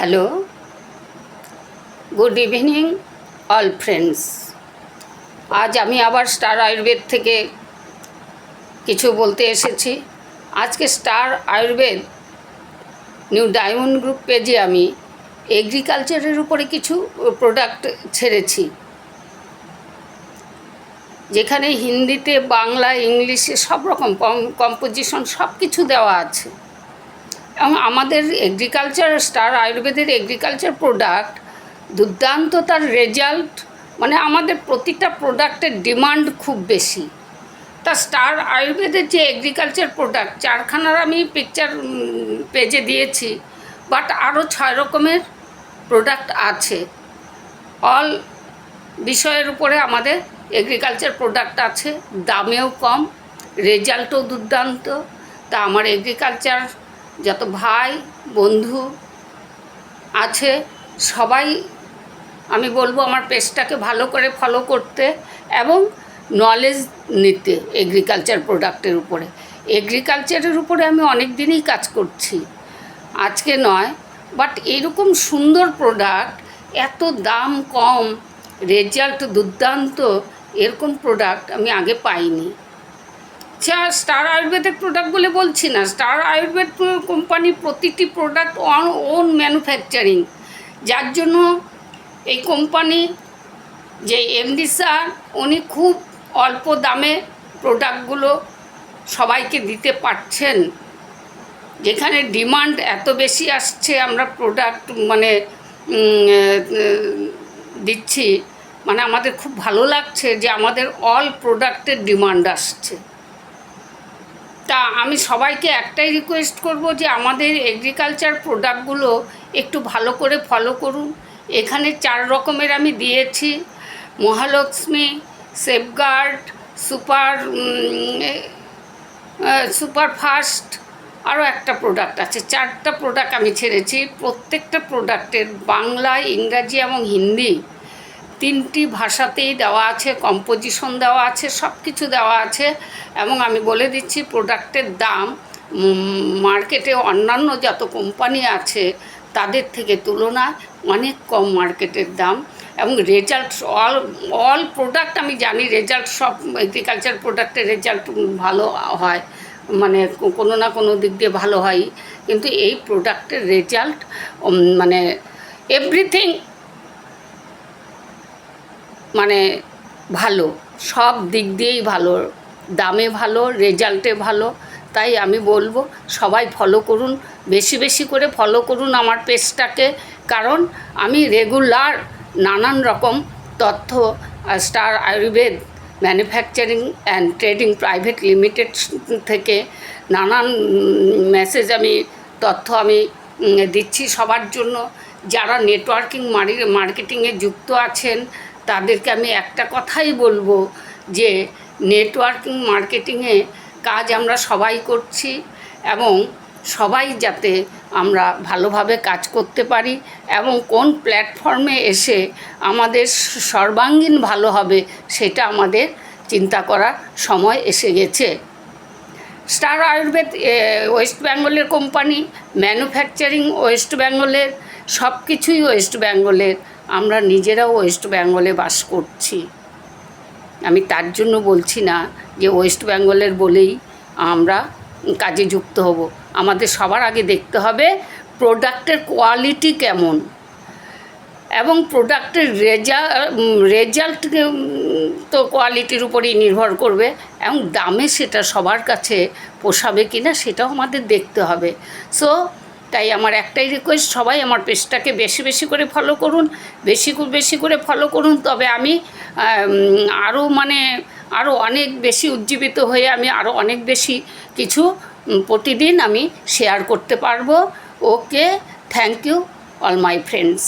Hello, good evening all friends. আজ আমি আবার স্টার আয়ুর্বেদ থেকে কিছু বলতে এসেছি। আজকে star Ayurveda new diamond group পেজে আমি এগ্রিকালচারের উপরে কিছু প্রোডাক্ট ছেড়েছি, যেখানে হিন্দিতে, বাংলা, ইংলিশে সব রকম কম্পোজিশন সব কিছু দেওয়া আছে। এবং আমাদের এগ্রিকালচার, স্টার আয়ুর্বেদের এগ্রিকালচার প্রোডাক্ট দুর্দান্ত, তার রেজাল্ট, মানে আমাদের প্রতিটা প্রোডাক্টের ডিমান্ড খুব বেশি। তা স্টার আয়ুর্বেদের যে এগ্রিকালচার প্রোডাক্ট চারখানার আমি পিকচার পেজে দিয়েছি, বাট আরও 6 রকমের প্রোডাক্ট আছে। অল বিষয়ের উপরে আমাদের এগ্রিকালচার প্রোডাক্ট আছে, দামেও কম, রেজাল্টও দুর্দান্ত। তা আমার এগ্রিকালচার যত ভাই বন্ধু আছে সবাই আমি বলবো আমার পেজটাকে ভালো করে ফলো করতে এবং নলেজ নিতে এগ্রিকালচার প্রোডাক্টের উপরে। এগ্রিকালচারের উপরে আমি অনেক দিনই কাজ করছি, আজকে নয়, বাট এরকম সুন্দর প্রোডাক্ট, এত দাম কম, রেজাল্ট দুর্দান্ত, এরকম প্রোডাক্ট আমি আগে পাইনি। স্টার আয়ুর্বেদের প্রোডাক্ট বলে বলছি না, স্টার আয়ুর্বেদ কোম্পানি প্রতিটি প্রোডাক্ট ওন ম্যানুফ্যাকচারিং, যার জন্য এই কোম্পানি যে এমডি স্যার উনি খুব অল্প দামে প্রোডাক্টগুলো সবাইকে দিতে পারছেন। যেখানে ডিমান্ড এত বেশি আসছে, আমরা প্রোডাক্ট দিচ্ছি, মানে আমাদের খুব ভালো লাগছে যে আমাদের অল প্রোডাক্টের ডিমান্ড আসছে। তা আমি সবাইকে একটাই রিকোয়েস্ট করব যে আমাদের এগ্রিকালচার প্রোডাক্টগুলো একটু ভালো করে ফলো করুন। এখানে 4 রকমের আমি দিয়েছি, মহালক্ষ্মী, সেফগার্ড, সুপারফাস্ট, আরও একটা প্রোডাক্ট আছে। 4টা প্রোডাক্ট আমি ছেড়েছি। প্রত্যেকটা প্রোডাক্টের বাংলা, ইংরাজি এবং হিন্দি 3টি ভাষাতেই দেওয়া আছে, কম্পোজিশন দেওয়া আছে, সব কিছু দেওয়া আছে। এবং আমি বলে দিচ্ছি প্রোডাক্টের দাম মার্কেটে অন্যান্য যত কোম্পানি আছে তাদের থেকে তুলনায় অনেক কম মার্কেটের দাম। এবং রেজাল্ট অল প্রোডাক্ট আমি জানি রেজাল্ট, সব এগ্রিকালচার প্রোডাক্টের রেজাল্ট ভালো হয়, মানে কোনো না কোনো দিক দিয়ে ভালো হয়, কিন্তু এই প্রোডাক্টের রেজাল্ট মানে এভরিথিং মানে ভালো, সব দিক দিয়েই ভালো, দামে ভালো, রেজাল্টে ভালো। তাই আমি বলবো সবাই ফলো করুন, বেশি বেশি করে ফলো করুন আমার পেজটাকে, কারণ আমি রেগুলার নানান রকম তথ্য star Ayurveda manufacturing and trading private limited থেকে নানান মেসেজ, আমি তথ্য আমি দিচ্ছি সবার জন্য। যারা নেটওয়ার্কিং মার্কেটিংয়ে যুক্ত আছেন তাদেরকে আমি একটা কথাই বলবো যে নেটওয়ার্কিং মার্কেটিংয়ে কাজ আমরা সবাই করছি, এবং সবাই যাতে আমরা ভালোভাবে কাজ করতে পারি এবং কোন প্ল্যাটফর্মে এসে আমাদের সর্বাঙ্গীন ভালো হবে সেটা আমাদের চিন্তা করার সময় এসে গেছে। স্টার আয়ুর্বেদ ওয়েস্ট বেঙ্গলের কোম্পানি, ম্যানুফ্যাকচারিং ওয়েস্ট বেঙ্গলের, সব কিছুই ওয়েস্ট বেঙ্গলের, আমরা নিজেরাও ওয়েস্ট বেঙ্গলে বাস করছি। আমি তার জন্য বলছি না যে ওয়েস্ট বেঙ্গলের বলেই আমরা কাজে যুক্ত হব। আমাদের সবার আগে দেখতে হবে প্রোডাক্টের কোয়ালিটি কেমন, এবং প্রোডাক্টের রেজাল্ট তো কোয়ালিটির উপরেই নির্ভর করবে, এবং দামে সেটা সবার কাছে পোষাবে কি না সেটাও আমাদের দেখতে হবে। সো তাই আমার একটাই রিকোয়েস্ট, সবাই আমার পেজটাকে বেশি বেশি করে ফলো করুন, বেশি করে ফলো করুন। তবে আমি আরও অনেক বেশি উজ্জীবিত হয়ে আমি আরও অনেক বেশি কিছু প্রতিদিন আমি শেয়ার করতে পারবো। Okay, thank you all my friends.